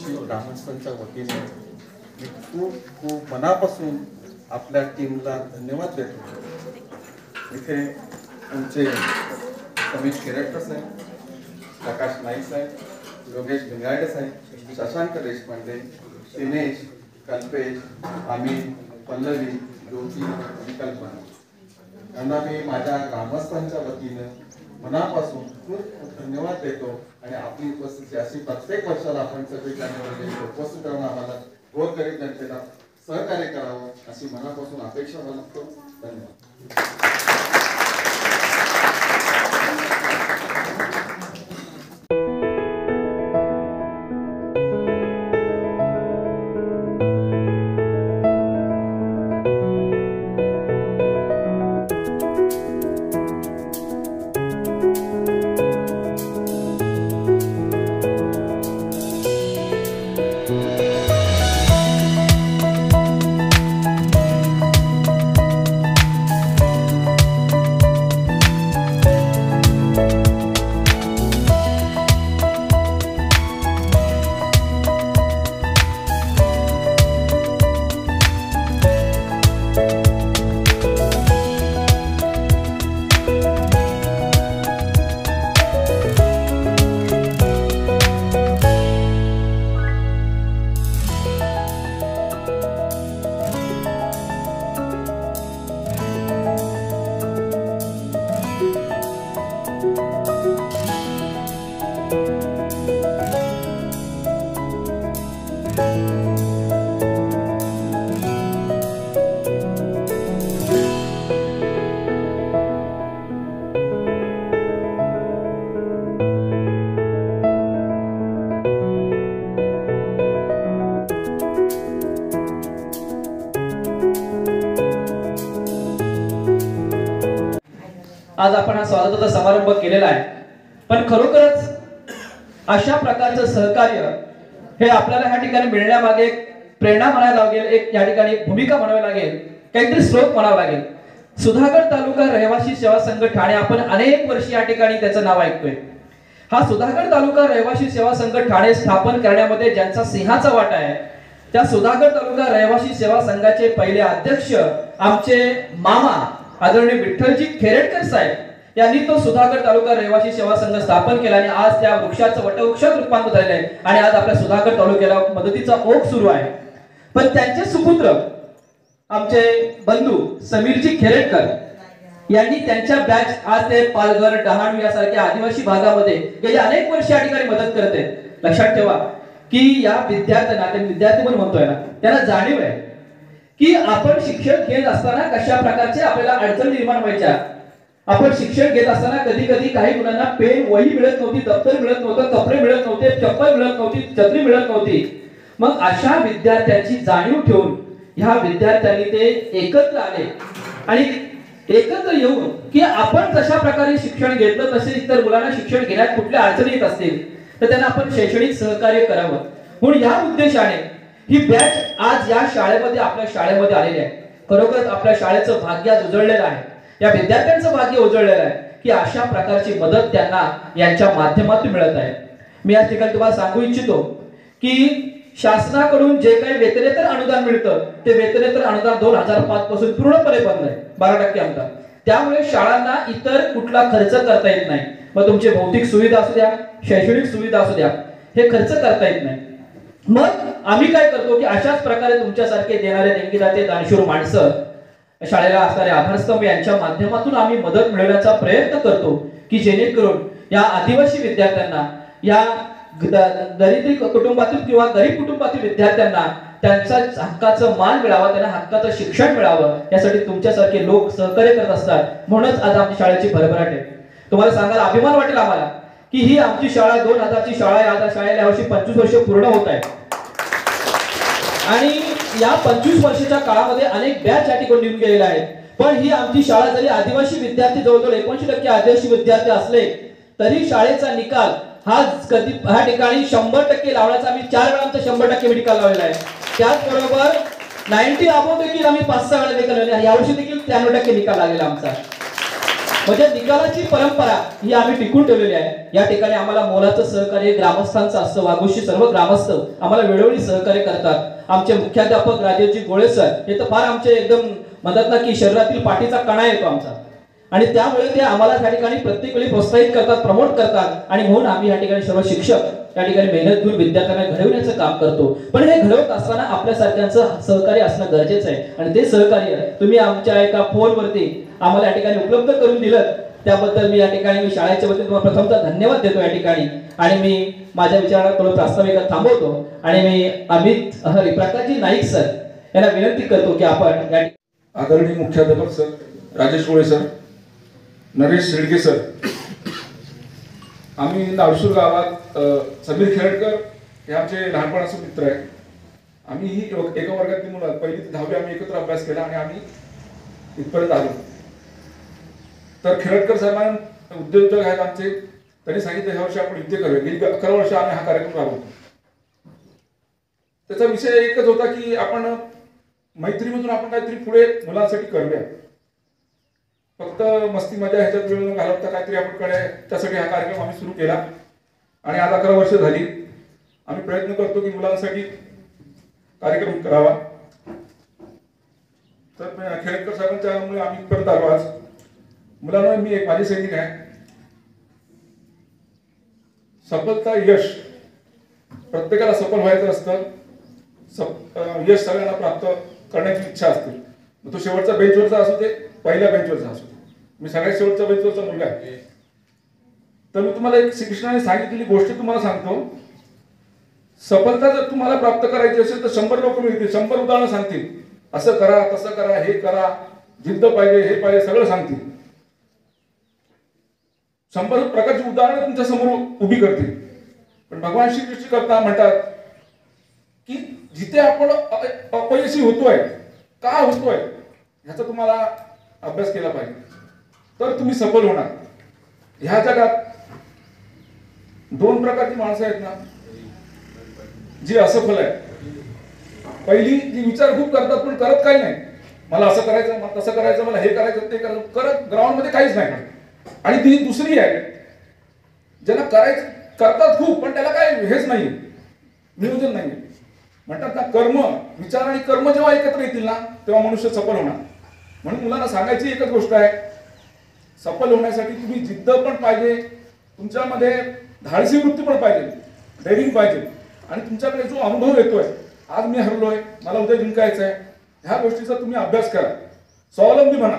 आदिवासी ग्रामस्थांच्या वतीने मी खूप खूप मनापासून आपल्या टीमला धन्यवाद देतो। इथे आमचे समीर केरटकर साहेब, प्रकाश नाईक साहेब, योगेश भिंगाडे साहेब, शशांक देशपांडे, दिनेश, कल्पेश, अमित, पल्लवी, ज्योती आणि कल्पना यांना मी माझ्या ग्रामस्थांच्या वतीनं मनापासून खूप खूप धन्यवाद देतो। आणि आपली उपस्थिती अशी प्रत्येक वर्षाला आपण 26 जानेवारीला उपस्थित राहून आम्हाला गोरगरीब जनतेला सहकार्य करावं अशी मनापासून अपेक्षा बाळगतो। धन्यवाद। आज आपण हा स्वागताचा समारंभ केलेला आहे, पण खरोखरच अशा प्रकारचं सहकार्य हे आपल्याला ह्या ठिकाणी मिळण्यामागे प्रेरणा म्हणायला लागेल, एक या ठिकाणी भूमिका म्हणावी लागेल, काहीतरी स्रोत म्हणावा लागेल। सुधागड तालुका रहिवासी सेवा संघ ठाणे, आपण अनेक वर्ष या ठिकाणी त्याचं नाव ऐकतोय। हा सुधागड तालुका रहिवासी सेवा संघ ठाणे स्थापन करण्यामध्ये ज्यांचा सिंहाचा वाटा आहे, त्या सुधागड तालुका रहिवासी सेवा संघाचे पहिले अध्यक्ष आमचे मामा आदरणीय विठ्ठलजी खेरेटकर साहेब यांनी तो सुधागड तालुका रहिवासी सेवा संघ स्थापन केला आणि आज त्या वृक्षाचं वटवृक्षात रूपांतर झालेलं आहे आणि आज आपल्या सुधागड तालुक्याला मदतीचा ओघ सुरू आहे। पण त्यांचे सुपुत्र आमचे बंधू समीरजी खेरेटकर यांनी त्यांच्या बॅच आज ते पालघर, डहाणू यासारख्या आदिवासी भागामध्ये गेली अनेक वर्ष या ठिकाणी मदत करत आहेत। लक्षात ठेवा की या विद्यार्थ्यांना, ते विद्यार्थी म्हणून म्हणतोय ना, त्यांना जाणीव आहे की आपण शिक्षण घेत असताना कशा प्रकारचे आपल्याला अडचणी निर्माण व्हायच्या। आपण शिक्षण घेत असताना कधी कधी काही मुलांना पेन, वही मिळत नव्हती, दप्तर मिळत नव्हतं, कपडे मिळत नव्हते, चप्पल मिळत नव्हती, छत्री मिळत नव्हती। मग अशा विद्यार्थ्यांची जाणीव ठेवून ह्या विद्यार्थ्यांनी ते एकत्र आले आणि एकत्र येऊन की आपण जशा प्रकारे शिक्षण घेतलं तसे इतर मुलांना शिक्षण घेण्यात कुठल्या अडचणी येत असतील तर त्यांना आपण शैक्षणिक सहकार्य करावं म्हणून या उद्देशाने ही बॅच आज या शाळेमध्ये, आपल्या शाळेमध्ये आलेली आहे। खरोखरच आपल्या शाळेचं भाग्य उजळलेलं आहे, या विद्यार्थ्यांचं भाग्य उजळलेलं आहे की अशा प्रकारची मदत त्यांना यांच्या माध्यमातून मिळत आहे। मी या ठिकाणी तुम्हाला सांगू इच्छितो की शासनाकडून जे काही वेतनेतर अनुदान मिळतं ते वेतनेतर अनुदान 2005 पासून पूर्णपणे बंद आहे, 12% अनुदान। त्यामुळे शाळांना इतर कुठला खर्च करता येत नाही। मग तुमची भौतिक सुविधा असू द्या, शैक्षणिक सुविधा असू द्या, हे खर्च करता येत नाही। मग आम्ही काय करतो की अशाच प्रकारे तुमच्यासारखे देणारे देणगीदाते, दानशूर माणसं, शाळेला असणारे आधारस्तंभ यांच्या माध्यमातून आम्ही मदत मिळवण्याचा प्रयत्न करतो की जेणेकरून या आदिवासी विद्यार्थ्यांना, या दरिद्र कुटुंबातील किंवा गरीब कुटुंबातील विद्यार्थ्यांना त्यांचा हक्काचं मान मिळावा, त्यांना हक्काचं शिक्षण मिळावं, यासाठी तुमच्यासारखे लोक सहकार्य करत असतात। म्हणूनच आज आमची शाळेची भरभराट आहे। तुम्हाला सांगायला अभिमान वाटेल आम्हाला की ही आमची शाळा 2000 ची शाळा आहे। आता शाळेला यावर्षी 25 वर्ष पूर्ण होत आहे आणि या 25 वर्षाच्या काळामध्ये अनेक बॅच या ठिकाणी निघून गेलेल्या आहेत। पण ही आमची शाळा जरी आदिवासी विद्यार्थी जवळजवळ 79% आदिवासी विद्यार्थी असले तरी शाळेचा निकाल हा कधी ह्या ठिकाणी 100% लावण्याचा आम्ही 4 वेळा आमचा 100% निकाल लावलेला आहे। त्याचबरोबर 90 अबोव देखील आम्ही 5-6 वेळा निकाल लावले, यावर्षी देखील 93% निकाल लागलेला आमचा। म्हणजे निकालाची परंपरा ही आम्ही टिकून ठेवलेली आहे। या ठिकाणी आम्हाला मोलाचं सहकार्य ग्रामस्थांचं असतं। वाघोशी सर्व ग्रामस्थ आम्हाला वेळोवेळी सहकार्य करतात। आमचे मुख्याध्यापक राजेशजी गोळे सर हे तर फार आमचे एकदम म्हणतात ना की शरीरातील पाठीचा कणा येतो आमचा, आणि त्यामुळे ते आम्हाला त्या ठिकाणी प्रत्येक वेळी प्रोत्साहित करतात, प्रमोट करतात, आणि म्हणून आम्ही या ठिकाणी सर्व शिक्षक या ठिकाणी मेहनत घेऊन विद्यार्थ्यांना घडवण्याचं काम करतो। पण हे घडवत असताना आपल्यासारख्यांचं सहकार्य असणं गरजेचं आहे, आणि ते सहकार्य तुम्ही आमच्या एका फोनवरती आम्हाला या ठिकाणी उपलब्ध करून दिलं, त्याबद्दल मी या ठिकाणी मी शाळेच्या वतीने तुम्हाला प्रथमतः धन्यवाद देतो या ठिकाणी। आणि मी माझ्या विचाराला थोडं प्रास्ताविकात थांबवतो आणि मी अमित प्रकाशजी नाईक सर यांना विनंती करतो की आपण या आदरणीय मुख्याध्यापक सर, राजेश गोळे सर, नरेश शेडगे सर, आम्ही नाडसूर गावात समीर खेळकर हे आमचे लहानपणाचे मित्र आहे। आम्ही ही एका वर्गातली मुलं, पहिली ते 10वी आम्ही एकत्र अभ्यास केला आणि आम्ही इथपर्यंत आलो। तर खेळकर साहेबांना उद्योजक आहेत आमचे, त्यांनी सांगितलं ह्या वर्षी आपण युद्ध करूया। गेली 11 वर्ष आम्ही हा कार्यक्रम राबवतो। त्याचा विषय एकच होता की आपण मैत्रीमधून आपण काहीतरी पुढे मुलांसाठी करूया, फक्त मस्ती मजा ह्याच्यात वेळ न घालवता काहीतरी आपण कडे, त्यासाठी हा कार्यक्रम आम्ही सुरू केला आणि आज 11 वर्ष झाली। आम्ही प्रयत्न करतो की मुलांसाठी कार्यक्रम करावा। तर खेळकर साहेबांच्यामुळे आम्ही परत आलो आज। मुलांना मी एक माजी सैनिक आहे। सफलता यश प्रत्येकाला सफल व्हायचं असतं, यश सगळ्यांना प्राप्त करण्याची इच्छा असते, मग तो शेवटचा बेंचवरचा असू दे, पहिल्या बेंचवरचा असू दे। मी सगळ्यात शेवटच्या बेंचवरचा मुलगा आहे। तर मी तुम्हाला एक श्रीकृष्णाने सांगितलेली गोष्ट तुम्हाला सांगतो। सफलता जर तुम्हाला प्राप्त करायची असेल तर 100 लोक मिळतील, 100 उदाहरणं सांगतील, असं करा, तसं करा, हे करा, जिद्द पाहिजे, हे पाहिजे, सगळं सांगतील। 100 प्रकारची उदाहरणं तुमच्या समोर उभी करतील। पण भगवान श्रीकृष्ण करता म्हणतात की जिथे आपण अपयशी होतोय, का होतोय ह्याचा तुम्हाला अभ्यास केला पाहिजे, तर तुम्ही सफल होणार। ह्या जगात 2 प्रकारची माणसं आहेत ना जी असफल आहे। पहिली जी विचार खूप करतात पण करत काही नाही, मला असं करायचं, मला तसं करायचं, मला हे करायचं, ते करायचं, करत ग्राउंड मध्ये काहीच नाही। आणि ती दुसरी आहे ज्याला करायचं, करतात खूप पण त्याला काय हेच नाही, नियोजन नाही। म्हणतात ना कर्म, विचार आणि कर्म जेव्हा एकत्र येतील ना तेव्हा मनुष्य सफल होणार। म्हणून मुलांना सांगायची एकच गोष्ट आहे, सफल होण्यासाठी तुम्ही जिद्द पण पाहिजे, तुमच्यामध्ये धाडसी वृत्ती पण पाहिजे, डेअरिंग पाहिजे, आणि तुमच्याकडे जो अनुभव येतोय, आज मी हरलोय, मला उद्या जिंकायचं आहे, ह्या गोष्टीचा तुम्ही अभ्यास करा। स्वावलंबी म्हणा,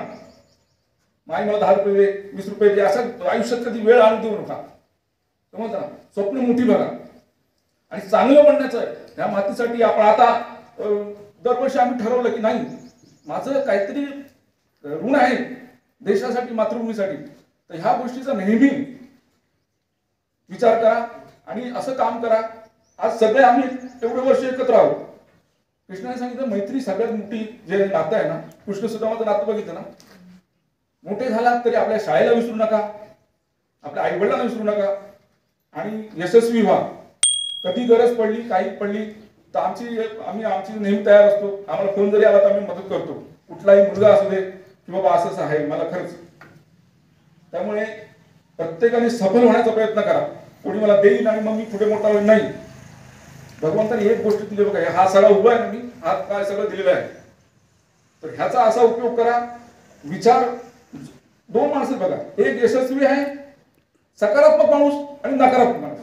माई मला 10 रुपये दे, 20 रुपये दे, असं आयुष्यात कधी वेळ आणून देऊ नका। समजता ना, स्वप्न मोठी बघा आणि चांगलं बनण्याचं आहे। ह्या मातीसाठी आपण आता दरवर्षी आम्ही ठरवलं की नाही, माझं काहीतरी ऋण आहे देशासाठी, मातृभूमीसाठी, तर ह्या गोष्टीचा नेहमी विचार करा आणि असं काम करा। आज सगळे आम्ही एवढे वर्ष एकत्र आहोत। कृष्णाने सांगितलं मैत्री सगळ्यात मोठी जे नातं आहे ना, कृष्ण सुदामाचं नातं बघितलं ना, मोठे झालात तरी आपल्या शाळेला विसरू नका, आपल्या आई वडिलांना विसरू नका, आणि यशस्वी व्हा। कधी गरज पडली, काही पडली तर आमची नेहमी तयार असतो। आम्हाला फोन जरी आला तर आम्ही मदत करतो, कुठलाही मुलगा असू दे की बाबा असं आहे मला खरंच। त्यामुळे प्रत्येकाने सफल होण्याचा प्रयत्न करा। कोणी मला देईल आणि मग मी पुढे मोठा होईल नाही, भगवंताने एक गोष्ट दिली बघा, हा सगळा उभा आहे ना, मी हात काय सगळं दिलेलं आहे, तर ह्याचा असा उपयोग करा। विचार 2 माणसं बघा, एक यशस्वी आहे सकारात्मक माणूस आणि नकारात्मक माणूस।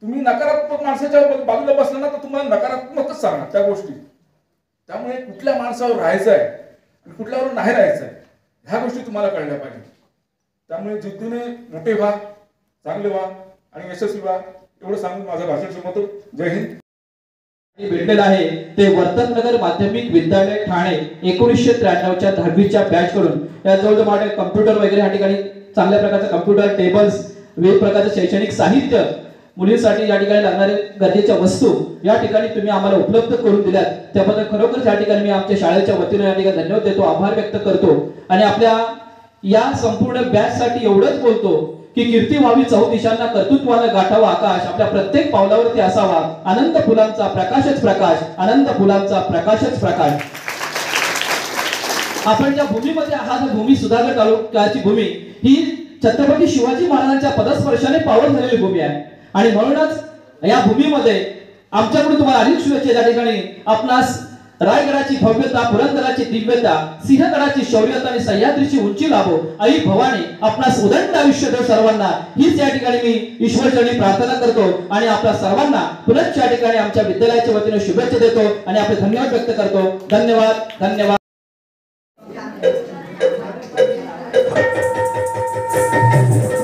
तुम्ही नकारात्मक माणसाच्या बाजूला बसला ना तर तुम्हाला नकारात्मकच सांगणार त्या गोष्टी। त्यामुळे कुठल्या माणसावर राहायचं आहे आणि कुठल्यावर नाही राहायचं आहे ह्या गोष्टी तुम्हाला कळल्या पाहिजे। त्यामुळे जिद्दीने मोठे व्हा, चांगले व्हा आणि यशस्वी व्हा, एवढं सांगून माझं भाषण संपवतो। जय हिंद। भेटलेलं आहे ते वर्तकनगर माध्यमिक विद्यालय ठाणे 1993च्या 10वीच्या बॅच कडून। या जवळजवळ कम्प्युटर वगैरे या ठिकाणी चांगल्या प्रकारचे कम्प्युटर, टेबल्स, विविध प्रकारचे शैक्षणिक साहित्य, मुलींसाठी या ठिकाणी लागणारे गरजेच्या वस्तू या ठिकाणी तुम्ही आम्हाला उपलब्ध करून दिल्यात, त्याबद्दल खरोखर या ठिकाणी मी आमच्या शाळेच्या वतीने या ठिकाणी धन्यवाद देतो, आभार व्यक्त करतो। आणि आपल्या या संपूर्ण बॅच साठी एवढंच बोलतो की कीर्ती व्हावी चौदिशांना, कर्तृत्वानं गाठावा आकाश, आपल्या प्रत्येक पावलावरती असावा अनंत फुलांचा प्रकाशच प्रकाश, अनंत फुलांचा प्रकाशच प्रकाश। आपण ज्या भूमीमध्ये आहात, भूमी सुधागड तालुक्याची भूमी, ही छत्रपती शिवाजी महाराजांच्या पदस्पर्शाने पावन झालेली भूमी आहे आणि म्हणूनच या भूमीमध्ये आमच्याकडून तुम्हाला अनेक शुभेच्छा त्या ठिकाणी आपणास रायगडाची भव्यता, पुरंदराची दिव्यता, सिंहगडाची शौर्यता आणि सह्याद्रीची उंची लाभो आई भवानी आपणास उदंड आयुष्य देव सर्वांना, हीच या ठिकाणी मी ईश्वरचरणी प्रार्थना करतो आणि आपल्या सर्वांना पुनश्च या ठिकाणी आमच्या विद्यालयाच्या वतीने शुभेच्छा देतो आणि आपले धन्यवाद व्यक्त करतो. धन्यवाद धन्यवाद. Thank you.